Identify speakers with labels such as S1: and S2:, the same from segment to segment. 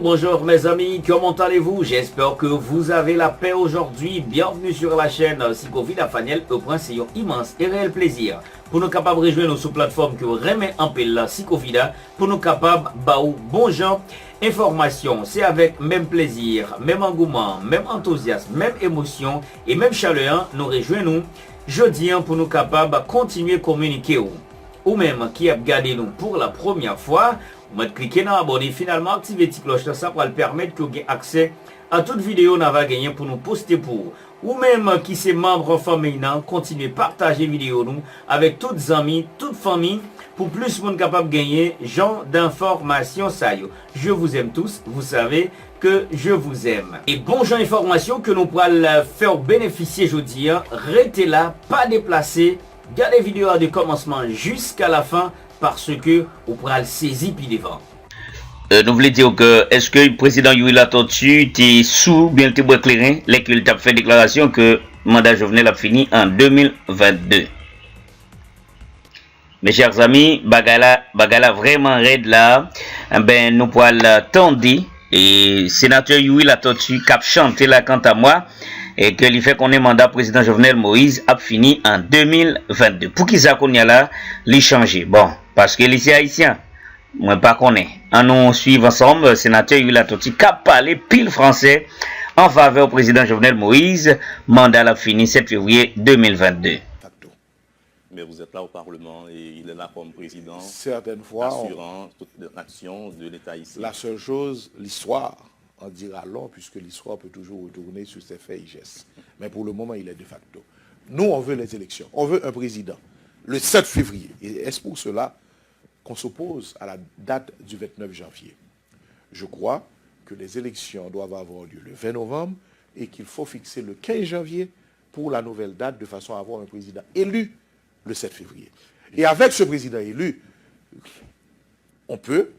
S1: Bonjour mes amis, comment allez-vous? J'espère que vous avez la paix aujourd'hui. Bienvenue sur la chaîne Psychophile Afaniel. C'est un immense et réel plaisir pour nous capables de rejoindre sur plateforme que remet en paix la Psychophile pour nous capables de bon gens. Information, c'est avec même plaisir, même engouement, même enthousiasme, même émotion et même chaleur, nous rejoignons jeudi pour nous capables de continuer à communiquer. Ou même qui a regardé nous pour la première fois, vous mettez cliquer dans abonner, finalement activer la cloche, ça va permettre que vous ayez accès à toute vidéo qu'on va gagner pour nous poster pour. Ou même qui c'est membre famille, continuez à partager vidéo nous avec toutes les amis, toute famille, pour plus de monde capable de gagner genre d'informations ça yo. Je vous aime tous, vous savez que je vous aime. Et bon genre d'informations que nous pourrons faire bénéficier aujourd'hui, restez là, pas déplacé. Regardez la vidéo du commencement jusqu'à la fin parce que vous pourrez le saisir puis devant.
S2: Nous voulons dire que est-ce que le président Yuri Latortue était sous bien le témoin éclairé lorsqu'il a fait déclaration que le mandat Jovenel a fini en 2022. Mes chers amis, bagala vraiment raide là, ben nous pourrons l'attendre et sénateur Yuri Latortue qui a chanté là quant à moi. Et que l'effet qu'on est mandat président Jovenel Moïse a fini en 2022. Pour qui ça qu'on y a là, l'y changer. Bon, parce que les haïtiens, moi pas qu'on est. En nous suivre ensemble, sénateur Yuri Latortue qui a parlé pile français en faveur du président Jovenel Moïse, mandat a fini 7 février 2022.
S3: Mais vous êtes là au Parlement et il est là comme président.
S4: Certaines fois,
S3: assurant toute l'action de l'État ici.
S4: La seule chose, l'histoire en dira long, puisque l'histoire peut toujours retourner sur ses faits et gestes. Mais pour le moment, il est de facto. Nous, on veut les élections. On veut un président le 7 février. Et est-ce pour cela qu'on s'oppose à la date du 29 janvier? Je crois que les élections doivent avoir lieu le 20 novembre et qu'il faut fixer le 15 janvier pour la nouvelle date de façon à avoir un président élu le 7 février. Et avec ce président élu, on peut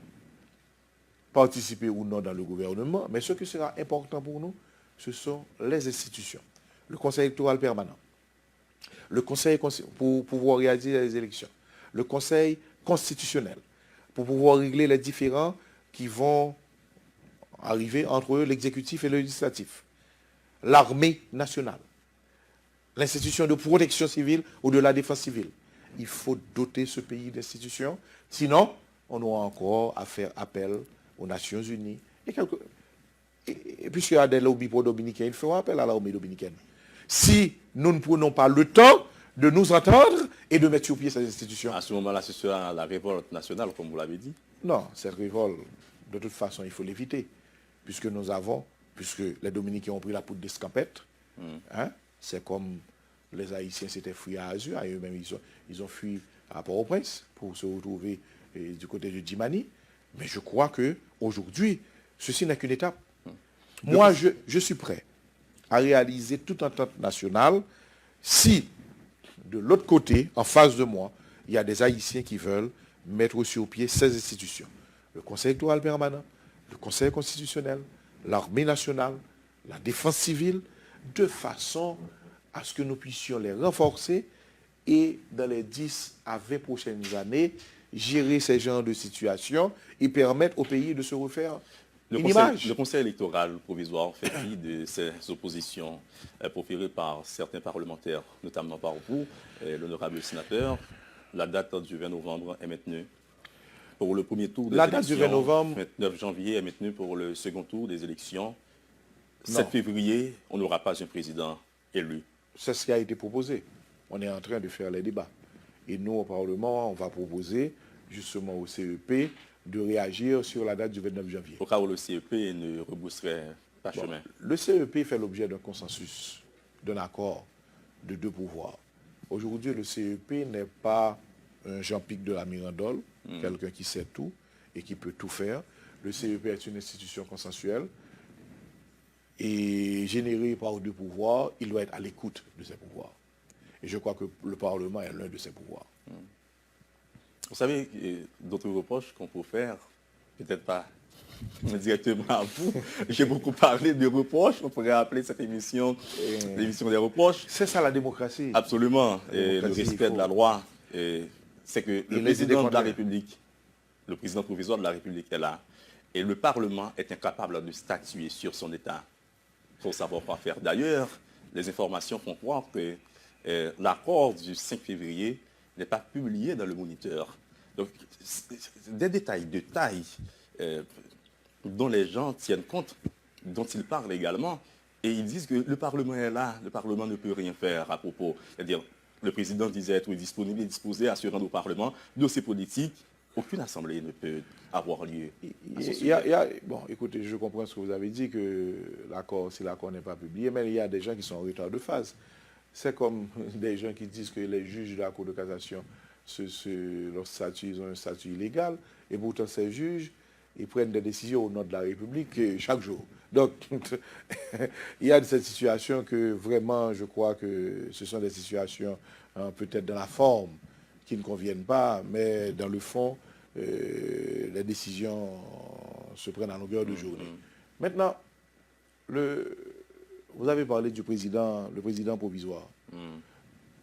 S4: participer ou non dans le gouvernement, mais ce qui sera important pour nous, ce sont les institutions. Le Conseil électoral permanent, le Conseil pour pouvoir réaliser les élections, le Conseil constitutionnel, pour pouvoir régler les différends qui vont arriver entre l'exécutif et le législatif, l'armée nationale, l'institution de protection civile ou de la défense civile. Il faut doter ce pays d'institutions, sinon on aura encore à faire appel aux Nations Unies. Et puisqu'il y a des lobbies pro-dominicains, il faut appel à l'armée dominicaine. Si nous ne prenons pas le temps de nous entendre et de mettre sur pied ces institutions.
S3: À ce moment-là, ce sera la révolte nationale, comme vous l'avez dit.
S4: Non, cette révolte, de toute façon, il faut l'éviter. Puisque les Dominicains ont pris la poudre d'escampette, c'est comme les Haïtiens s'étaient fuis à Azur, et eux-mêmes ils ont fui à Port-au-Prince pour se retrouver du côté de Djimani. Mais je crois qu'aujourd'hui, ceci n'est qu'une étape. Moi, je suis prêt à réaliser toute entente nationale si, de l'autre côté, en face de moi, il y a des Haïtiens qui veulent mettre sur pied ces institutions. Le Conseil électoral permanent, le Conseil constitutionnel, l'armée nationale, la défense civile, de façon à ce que nous puissions les renforcer et dans les 10 à 20 prochaines années, gérer ces genres de situations et permettre au pays de se refaire une image.
S3: Le Conseil électoral provisoire fait fi de ces oppositions proférées par certains parlementaires, notamment par vous, l'honorable sénateur. La date du 20 novembre est maintenue pour le premier tour des élections.
S4: La date du 20 novembre.
S3: 29 janvier est maintenue pour le second tour des élections. 7 février, on n'aura pas un président élu.
S4: C'est ce qui a été proposé. On est en train de faire les débats. Et nous, au Parlement, on va proposer justement au CEP de réagir sur la date du 29 janvier.
S3: Au cas où le CEP ne rebousserait pas chemin.
S4: Le CEP fait l'objet d'un consensus, d'un accord de deux pouvoirs. Aujourd'hui, le CEP n'est pas un Jean-Pic de la Mirandole, quelqu'un qui sait tout et qui peut tout faire. Le CEP est une institution consensuelle et générée par deux pouvoirs, il doit être à l'écoute de ces pouvoirs. Et je crois que le Parlement est l'un de ces pouvoirs.
S3: Vous savez, d'autres reproches qu'on peut faire, peut-être pas directement à vous. J'ai beaucoup parlé de reproches, on pourrait appeler cette émission l'émission des reproches.
S4: C'est ça la démocratie.
S3: Absolument. Et le respect de la loi, c'est que le président de la République, le président provisoire de la République est là. et le Parlement est incapable de statuer sur son état. Il faut savoir quoi faire. D'ailleurs, les informations font croire que l'accord du 5 février n'est pas publié dans le Moniteur. Donc, des détails de taille dont les gens tiennent compte, dont ils parlent également, et ils disent que le Parlement est là, le Parlement ne peut rien faire à propos. C'est-à-dire, le président disait être disponible et disposé à se rendre au Parlement. Dossier politique, aucune assemblée ne peut avoir lieu.
S4: Bon, écoutez, je comprends ce que vous avez dit, que si l'accord n'est pas publié, mais il y a des gens qui sont en retard de phase. C'est comme des gens qui disent que les juges de la Cour de cassation, leur statut, ils ont un statut illégal, et pourtant ces juges, ils prennent des décisions au nom de la République chaque jour. Donc, il y a cette situation que vraiment, je crois que ce sont des situations peut-être dans la forme qui ne conviennent pas, mais dans le fond, les décisions se prennent à longueur de journée. Maintenant, vous avez parlé du président, le président provisoire.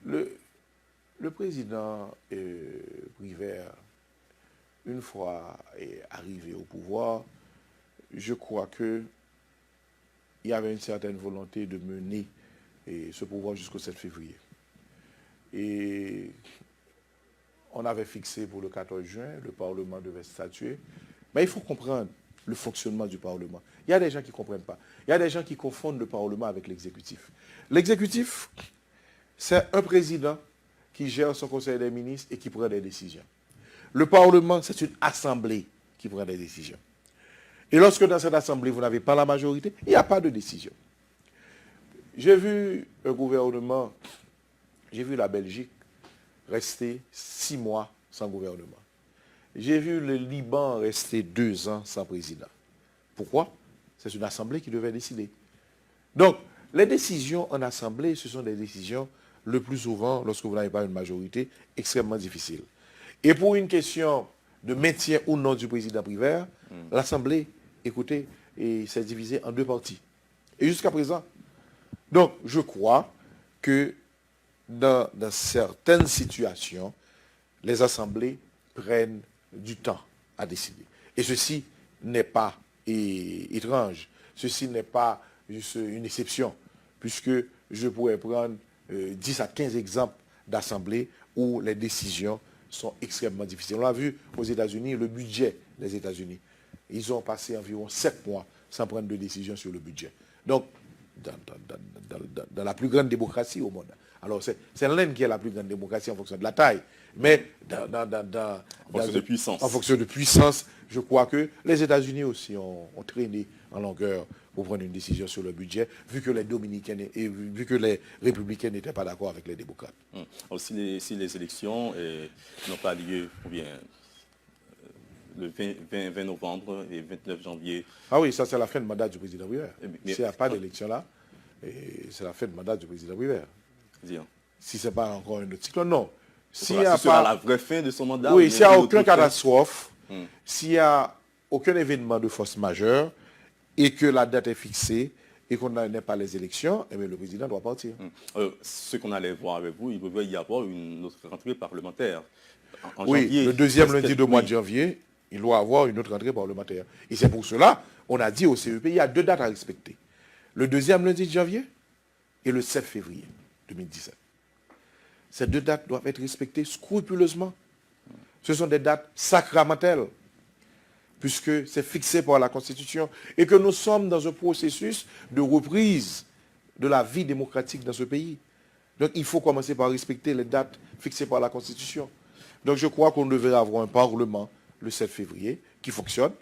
S4: Le président Privert, une fois arrivé au pouvoir, je crois qu'il y avait une certaine volonté de mener ce pouvoir jusqu'au 7 février. Et on avait fixé pour le 14 juin, le Parlement devait statuer. Mais il faut comprendre le fonctionnement du Parlement. Il y a des gens qui ne comprennent pas. Il y a des gens qui confondent le Parlement avec l'exécutif. L'exécutif, c'est un président qui gère son conseil des ministres et qui prend des décisions. Le Parlement, c'est une assemblée qui prend des décisions. Et lorsque dans cette assemblée, vous n'avez pas la majorité, il n'y a pas de décision. J'ai vu un gouvernement, j'ai vu la Belgique rester 6 mois sans gouvernement. J'ai vu le Liban rester 2 ans sans président. Pourquoi? C'est une assemblée qui devait décider. Donc, les décisions en assemblée, ce sont des décisions, le plus souvent, lorsque vous n'avez pas une majorité, extrêmement difficiles. Et pour une question de maintien ou non du président Privert, l'Assemblée, écoutez, s'est divisée en 2 parties. Et jusqu'à présent, donc je crois que dans certaines situations, les assemblées prennent du temps à décider. Et ceci n'est pas étrange. Ceci n'est pas juste une exception, puisque je pourrais prendre 10 à 15 exemples d'assemblées où les décisions sont extrêmement difficiles. On l'a vu aux États-Unis, le budget des États-Unis. Ils ont passé environ 7 mois sans prendre de décision sur le budget. Donc, dans la plus grande démocratie au monde. Alors, c'est l'Inde qui est la plus grande démocratie en fonction de la taille. Mais en fonction de puissance, je crois que les États-Unis aussi ont traîné en longueur pour prendre une décision sur le budget, vu que les Dominicains et vu que les Républicains n'étaient pas d'accord avec les démocrates.
S3: Alors, si les élections n'ont pas lieu, ou bien le 20 novembre et 29 janvier...
S4: Ah oui, ça c'est la fin de mandat du président Privert. S'il n'y a pas d'élection là, c'est la fin de mandat du président Privert. Si ce n'est pas encore un autre cycle, non.
S3: S'il n'y a pas la vraie fin de son mandat...
S4: Oui, s'il n'y a aucune catastrophe, s'il n'y a aucun événement de force majeure, et que la date est fixée, et qu'on n'a pas les élections, eh bien, le président doit partir.
S3: Ce qu'on allait voir avec vous, il devait y avoir une autre rentrée parlementaire. En
S4: oui,
S3: janvier,
S4: le deuxième lundi de mois de janvier, il doit avoir une autre rentrée parlementaire. Et c'est pour cela, on a dit au CEP, il y a 2 dates à respecter. Le deuxième lundi de janvier et le 7 février 2017. Ces 2 dates doivent être respectées scrupuleusement. Ce sont des dates sacramentelles, puisque c'est fixé par la Constitution, et que nous sommes dans un processus de reprise de la vie démocratique dans ce pays. Donc il faut commencer par respecter les dates fixées par la Constitution. Donc je crois qu'on devrait avoir un Parlement le 7 février qui fonctionne,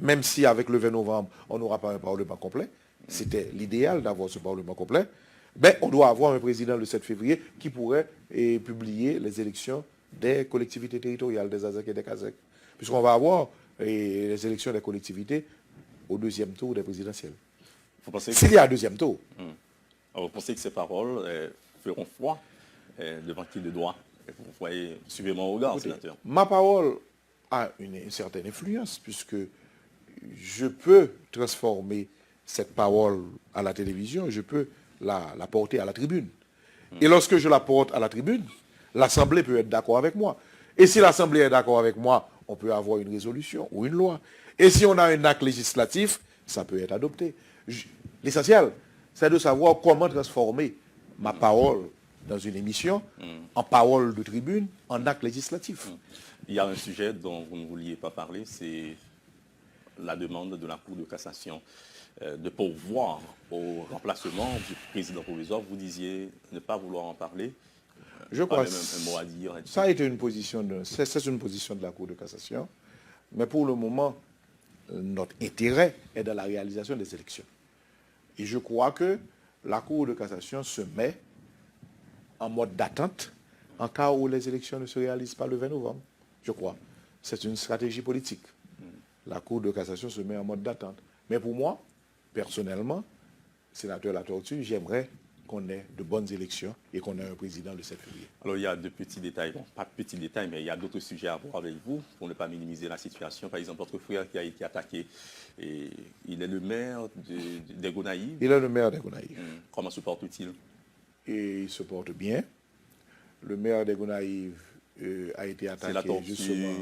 S4: même si avec le 20 novembre, on n'aura pas un Parlement complet. C'était l'idéal d'avoir ce Parlement complet. Mais on doit avoir un président le 7 février qui pourrait publier les élections des collectivités territoriales, des AZEC et des KAZEC. Puisqu'on va avoir les élections des collectivités au 2e tour des présidentielles. S'il y a un 2e tour.
S3: Alors, vous pensez que ces paroles feront froid devant qui de droit? Vous voyez, suivez mon regard, sénateur.
S4: Ma parole a une certaine influence, puisque je peux transformer cette parole à la télévision, je peux la porter à la tribune. Et lorsque je la porte à la tribune, l'Assemblée peut être d'accord avec moi. Et si l'Assemblée est d'accord avec moi, on peut avoir une résolution ou une loi. Et si on a un acte législatif, ça peut être adopté. L'essentiel, c'est de savoir comment transformer ma parole dans une émission en parole de tribune, en acte législatif.
S3: Il y a un sujet dont vous ne vouliez pas parler, c'est la demande de la Cour de cassation de pourvoir au remplacement du président provisoire. Vous disiez ne pas vouloir en parler.
S4: Je crois
S3: même un mot à dire.
S4: Ça a été une position c'est une position de la Cour de cassation, mais pour le moment, notre intérêt est dans la réalisation des élections. Et je crois que la Cour de cassation se met en mode d'attente en cas où les élections ne se réalisent pas le 20 novembre. Je crois. C'est une stratégie politique. La Cour de cassation se met en mode d'attente. Mais pour moi, personnellement, sénateur Latortue, j'aimerais qu'on ait de bonnes élections et qu'on ait un président le 7 février.
S3: Alors il y a deux petits détails, bon, pas de petits détails, mais il y a d'autres sujets à voir avec vous pour ne pas minimiser la situation. Par exemple, votre frère qui a été attaqué, et il est le maire des Gonaïves.
S4: Il est le maire des Gonaïves.
S3: Comment se porte-t-il?
S4: Et il se porte bien. Le maire des Gonaïves a été attaqué justement.